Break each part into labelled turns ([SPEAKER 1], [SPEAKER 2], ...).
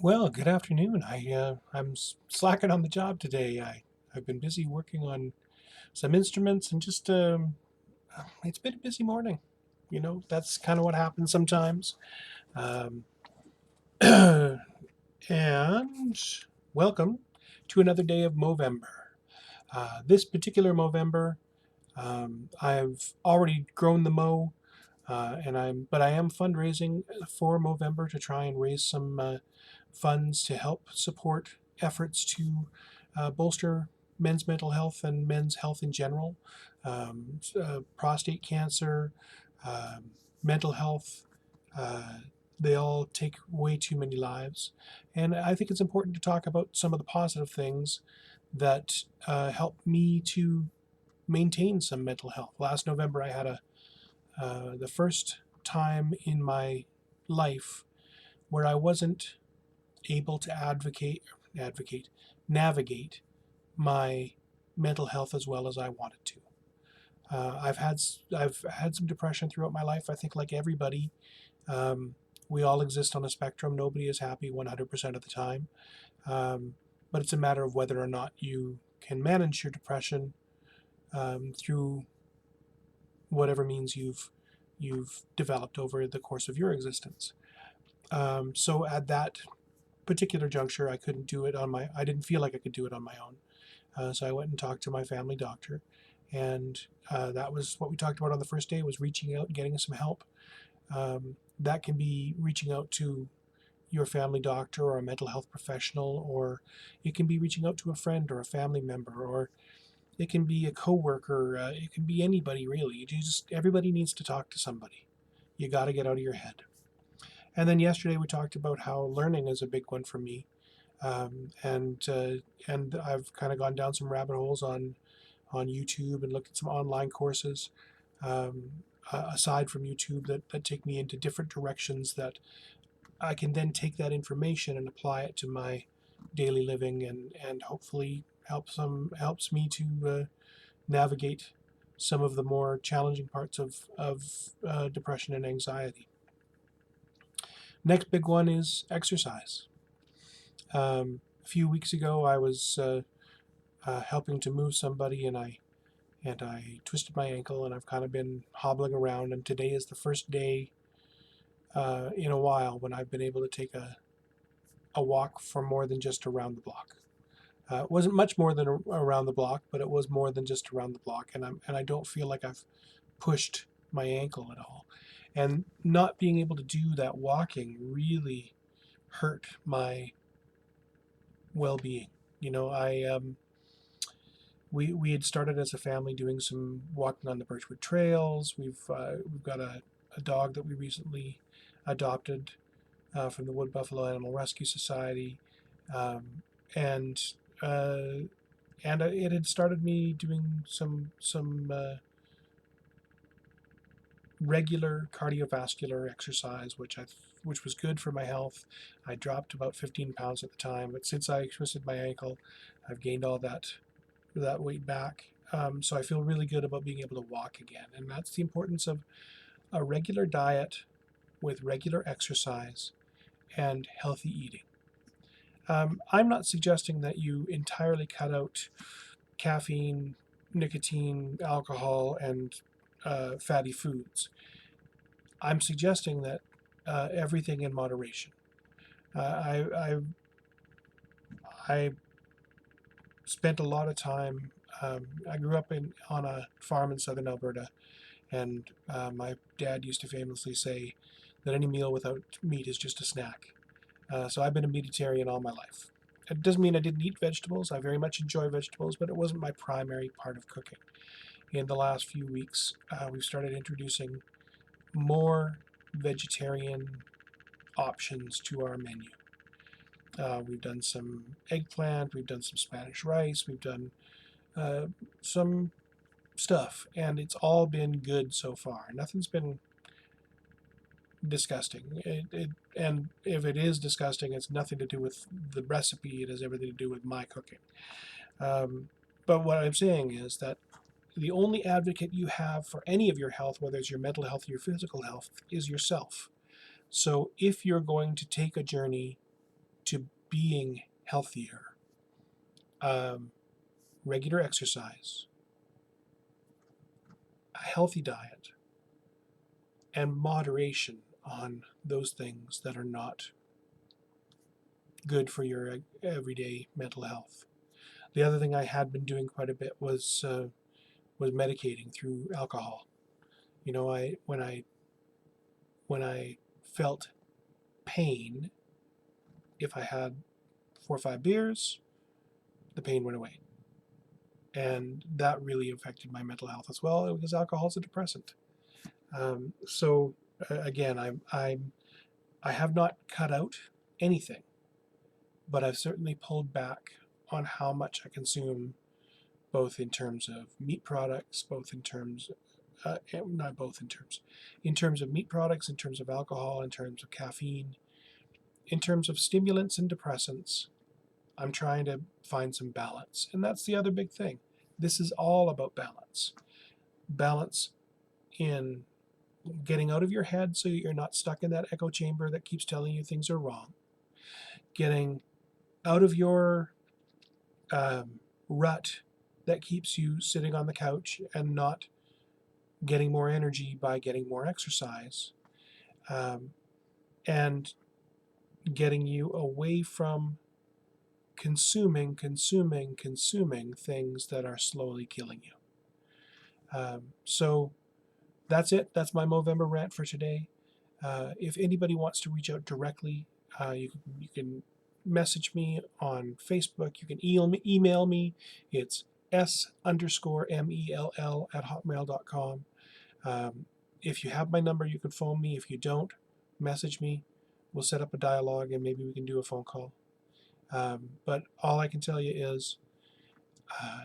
[SPEAKER 1] Well, good afternoon. I'm slacking on the job today. I've been busy working on some instruments and just it's been a busy morning. That's kind of what happens sometimes. Um, and welcome to another day of Movember. This particular Movember, I've already grown the mow, but I am fundraising for Movember to try and raise some funds to help support efforts to bolster men's mental health and men's health in general, prostate cancer, um, mental health. Uh, they all take way too many lives. And I think it's important to talk about some of the positive things that help me to maintain some mental health. Last November, I had the first time in my life where I wasn't able to advocate, navigate my mental health as well as I wanted to. I've had some depression throughout my life. I think like everybody, um, we all exist on a spectrum. Nobody is happy 100% of the time, um, but it's a matter of whether or not you can manage your depression through whatever means you've developed over the course of your existence. So at that particular juncture, I couldn't do it on my. I didn't feel like I could do it on my own. So I went and talked to my family doctor, and that was what we talked about on the first day: was reaching out and getting some help. That can be reaching out to your family doctor or a mental health professional, or it can be reaching out to a friend or a family member, or it can be a coworker. It can be anybody really. Everybody needs to talk to somebody. You got to get out of your head. And then yesterday we talked about how learning is a big one for me, and I've kind of gone down some rabbit holes on YouTube and looked at some online courses, um, aside from YouTube, that take me into different directions that I can then take that information and apply it to my daily living, and hopefully helps me to navigate some of the more challenging parts of depression and anxiety. Next big one is exercise. A few weeks ago, I was helping to move somebody, and I twisted my ankle, and I've kind of been hobbling around. And today is the first day in a while when I've been able to take a walk for more than just around the block. It wasn't much more than around the block, but it was more than just around the block, and I don't feel like I've pushed my ankle at all. And not being able to do that walking really hurt my well-being. You know, I we had started as a family doing some walking on the Birchwood trails. We've got a dog that we recently adopted from the Wood Buffalo Animal Rescue Society, um, and uh, and it had started me doing some regular cardiovascular exercise, which was good for my health. I dropped about 15 pounds at the time, but since I twisted my ankle, I've gained all that weight back. So I feel really good about being able to walk again, and that's the importance of a regular diet with regular exercise and healthy eating. I'm not suggesting that you entirely cut out caffeine, nicotine, alcohol, and fatty foods. I'm suggesting that everything in moderation. I spent a lot of time. I grew up on a farm in southern Alberta, and my dad used to famously say that any meal without meat is just a snack. So I've been a meatitarian all my life. It doesn't mean I didn't eat vegetables. I very much enjoy vegetables, but it wasn't my primary part of cooking. In the last few weeks, we've started introducing more vegetarian options to our menu. We've done some eggplant, we've done some Spanish rice, we've done uh, some stuff, and it's all been good so far. Nothing's been disgusting. And if it is disgusting, it's nothing to do with the recipe, it has everything to do with my cooking. Um, but what I'm saying is that the only advocate you have for any of your health, whether it's your mental health or your physical health, is yourself. So if you're going to take a journey to being healthier. Regular exercise, a healthy diet, and moderation on those things that are not good for your everyday mental health. The other thing I had been doing quite a bit was medicating through alcohol. You know, when I felt pain, if I had 4 or 5 beers, the pain went away, and that really affected my mental health as well because alcohol is a depressant. So again, I have not cut out anything, but I've certainly pulled back on how much I consume, both in terms of meat products, both in terms, not both in terms of meat products, in terms of alcohol, in terms of caffeine, in terms of stimulants and depressants. I'm trying to find some balance. And that's the other big thing. This is all about balance. Balance in getting out of your head so you're not stuck in that echo chamber that keeps telling you things are wrong. Getting out of your rut that keeps you sitting on the couch and not getting more energy by getting more exercise. And getting you away from consuming things that are slowly killing you. So that's it. That's my Movember rant for today. If anybody wants to reach out directly, you can message me on Facebook. You can email me. It's s_mell@hotmail.com. If you have my number, you can phone me. If you don't, message me. We'll set up a dialogue and maybe we can do a phone call. But all I can tell you is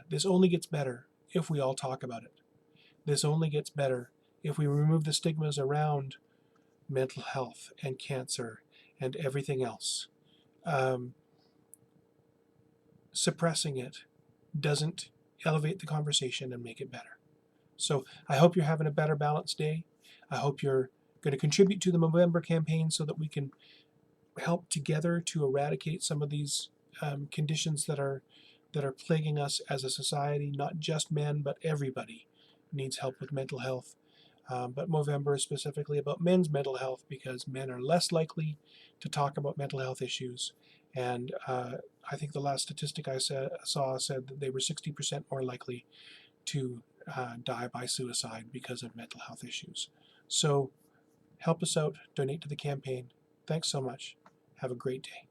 [SPEAKER 1] this only gets better if we all talk about it. This only gets better if we remove the stigmas around mental health and cancer and everything else. Suppressing it doesn't elevate the conversation and make it better. So I hope you're having a better balanced day. I hope you're going to contribute to the Movember campaign so that we can help together to eradicate some of these conditions that are plaguing us as a society. Not just men, but everybody needs help with mental health. But Movember is specifically about men's mental health because men are less likely to talk about mental health issues. And I think the last statistic I saw said that they were 60% more likely to die by suicide because of mental health issues. So help us out, donate to the campaign. Thanks so much. Have a great day.